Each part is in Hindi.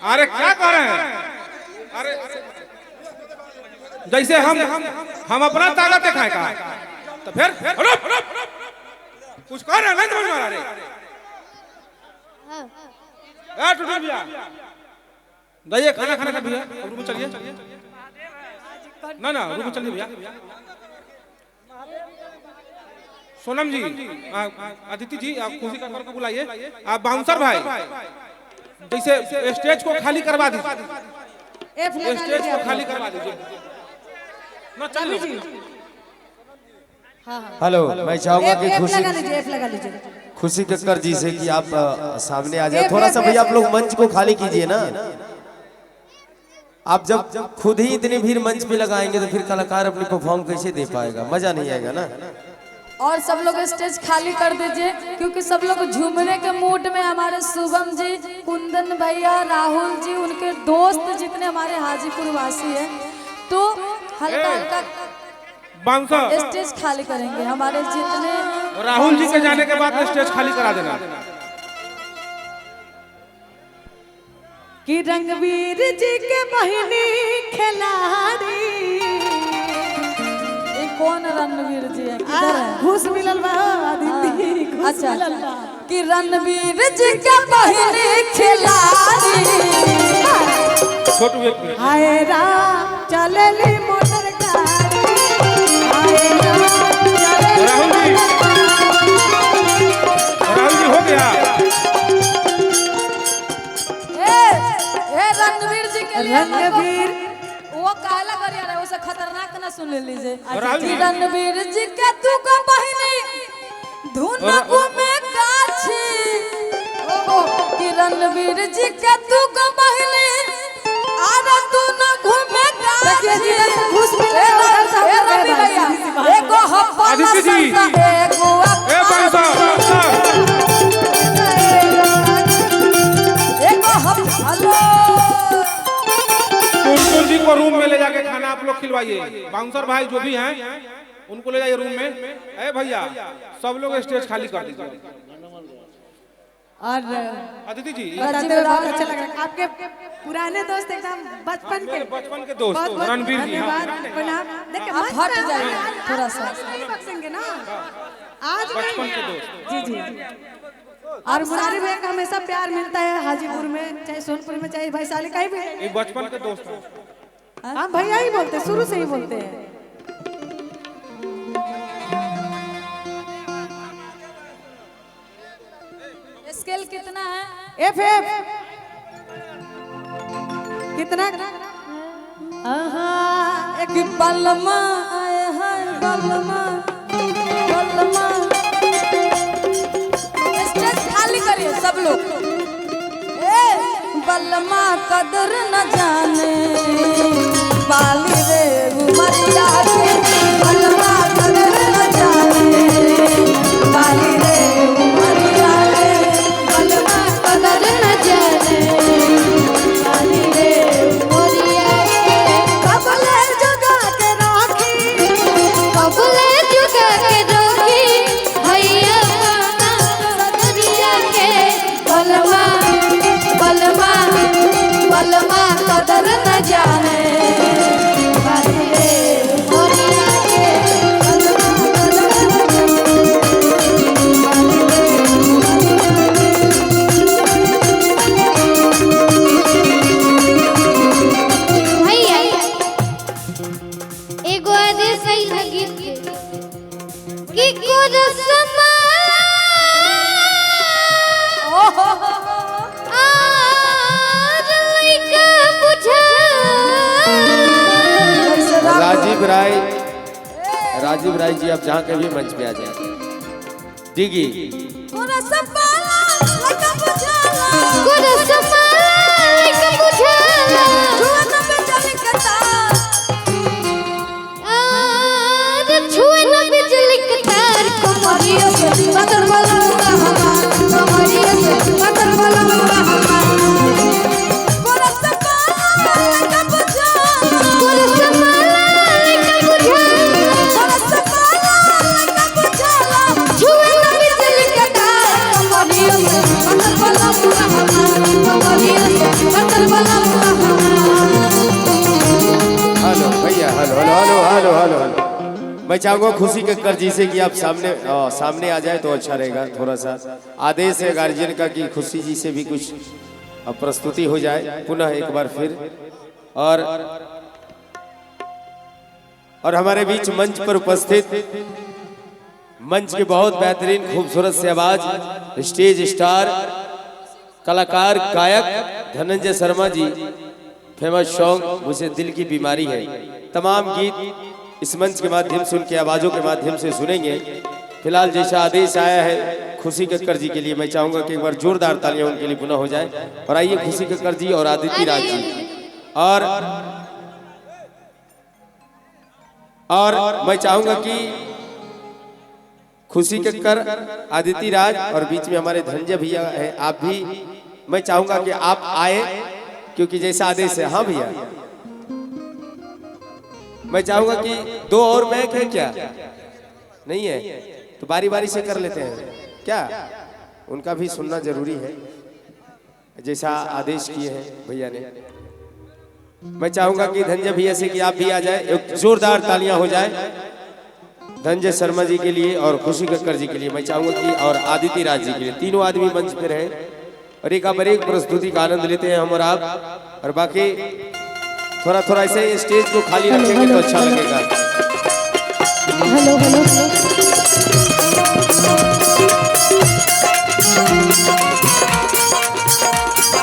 अरे क्या कर रहे हैं? अरे जैसे हम अपना ताकत दिखाए का तो फिर कुछ कर रहे हैं नहीं समझ में आ रहा है। टूटू भैया जाइए खाना खाना खा भैया रूम चलिए ना रूम चलिए भैया। सोनम जी अदिति जी आप खुशी का घर को बुलाइए। आप बाउंसर भाई जैसे स्टेज को खाली करवा दीजिए, स्टेज को खाली करवा दीजिए ना चलिए। हेलो मैं चाहूंगा कि खुशी कक्कर जी से कि आप सामने आ जाए थोड़ा सा भैया। आप लोग मंच को खाली कीजिए ना। आप जब खुद ही इतनी भीड़ मंच पे लगाएंगे तो फिर कलाकार अपनी परफॉर्म कैसे दे पाएगा, मजा नहीं आएगा ना। और सब लोग स्टेज खाली कर दीजिए क्योंकि सब लोग झूमने के मूड में। हमारे शुभम जी, कुंदन भैया, राहुल जी, उनके दोस्त जितने हमारे हाजीपुर वासी हैं तो हल्का हल्का स्टेज खाली करेंगे। हमारे जितने राहुल जी के जाने के बाद स्टेज खाली करा देना। कि रंगवीर जी के बहिनी खिलाड़ी। कौन रणवीर जी है? किधर है? घूस मिलल बा दीदी। अच्छा कि रणवीर जी के बहिनी खिलाड़ी। छोटू एक हाय राम चलेली मोटर गाड़ी। हाय राम राहुल जी हो गया। रणवीर जी के रणवीर वो काला कर रहा है, उसे खतरनाक ना सुन ले लीजिए। रणवीर रणवीर जी के तू को बहिनी धुन घूमे गाछी। ओ कि रणवीर जी के तू को बहिनी आरे तू न घूमे गाछी। घूस मिले उधर से रवि भैया एगो हप्पा आदित्य जी एगो ए पैसा एगो हप्पा। हेलो कुंदन जी को रूम में ले जाके खाना आप लोग खिलवाइए। बाउंसर भाई जो भी हैं उनको ले जाइए रूम में। ए भैया सब लोग स्टेज खाली कर दीजिए। और अदिति जी बताते हुए बहुत अच्छा लग रहा है। आपके पुराने दोस्त एकदम बचपन के दोस्त बहुत रणवीर जी। धन्यवाद। प्रणाम। देखिए आप हट जाइए थोड़ा सा। नहीं बख्शेंगे ना आज बचपन के दोस्त। जी जी। और मुरारी भैया का हमेशा प्यार मिलता है हाजीपुर में, चाहे सोनपुर में, चाहे वैशाली कहीं भी। ये बचपन के दोस्त। हम भैया ही बोलते, शुरू से ही बोलते हैं। स्केल कितना है? एफ कितना? एक बलमा आए हैं बलमा बलमा। स्टेज खाली करिए सब लोग। ए बलमा कदर न जाने बाली रे उमरिया के। बलमा कदर न जाने बाली रे उमरिया के। बलमा कदर न जाने बाली रे उमरिया के। कबले जुगा के राखी, कबले जुगा के राखी भैया सदरिया के। बलमा बलमा बलमा कदर न जाने बाली रे उमरिया के। बलमा कदर भैया एगो आदेश है संगीत के कि कुरसमा आज लइका बुझा। राजीव राय जी आप जहाँ कभी मंच पे आ जाए। डिगी कुरसमा लइका बुझाला। कुरसमा लइका बुझा। जुआन पे चली कतार। आज छुए न बिजली के तार। कमरिया से बदर बलूंगा हमार। कमरिया से बदर बलूंगा हमार। कुरसमा लइका बुझाला। कुरसमा लइका बुझा। कुरसमा लइका बुझाला। छुए न बिजली के तार। कमरिया से बदर बलूंगा हमार। मैं चाहूंगा खुशी कक्कर जी से कि आप सामने आ जाए तो अच्छा रहेगा। थोड़ा सा आदेश है गार्जियन का कि खुशी जी से भी कुछ प्रस्तुति हो जाए पुनः एक बार फिर। और हमारे बीच मंच पर उपस्थित मंच के बहुत बेहतरीन खूबसूरत से आवाज स्टेज स्टार कलाकार गायक धनंजय शर्मा जी, फेमस सॉन्ग मुझे दिल की बीमारी है, तमाम गीत इस मंच के माध्यम से उनकी आवाजों के माध्यम से सुनेंगे। फिलहाल जैसा आदेश आया है खुशी कक्कर जी के लिए, मैं चाहूंगा कि एक बार जोरदार तालियां उनके लिए पुनः हो जाए। और आइए खुशी कक्कर जी और आदित्य राज जी, और मैं चाहूंगा कि खुशी कक्कर, आदित्य राज और बीच में हमारे धनंजय भैया है, आप भी मैं चाहूंगा कि आप आए क्योंकि जैसा आदेश है। हाँ भैया, मैं चाहूंगा कि 2 और मैक है क्या? नहीं है तो बारी बारी से कर लेते हैं क्या? उनका भी सुनना जरूरी है जैसा आदेश किए हैं भैया ने। मैं चाहूंगा कि धनंजय भैया से कि आप भी आ जाए, एक जोरदार तालियां हो जाए धनंजय शर्मा जी के लिए और खुशी कक्कर जी के लिए। मैं चाहूंगा कि और आदित्य राज जी के लिए, तीनों आदमी मंच पर हैं और एक प्रस्तुति का आनंद लेते हैं हम और आप। और बाकी थोड़ा थोड़ा ऐसे स्टेज को खाली रखेंगे तो अच्छा लगेगा। हेलो हेलो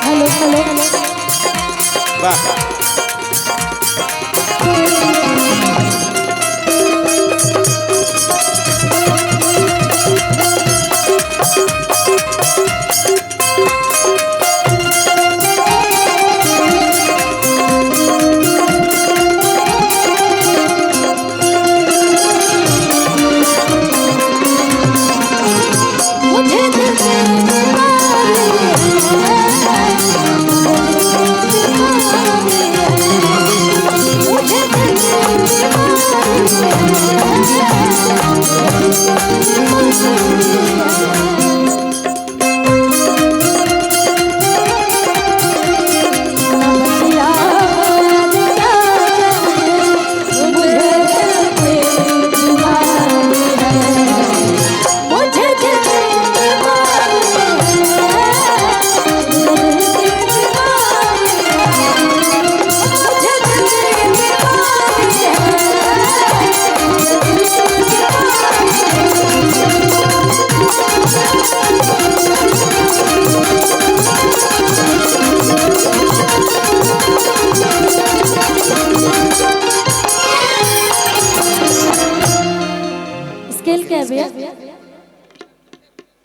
हेलो हेलो वाह,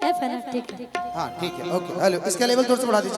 F है ना? ठीक है। हाँ ठीक है, ओके। हेलो, इसका लेवल थोड़ा सा बढ़ा दीजिए।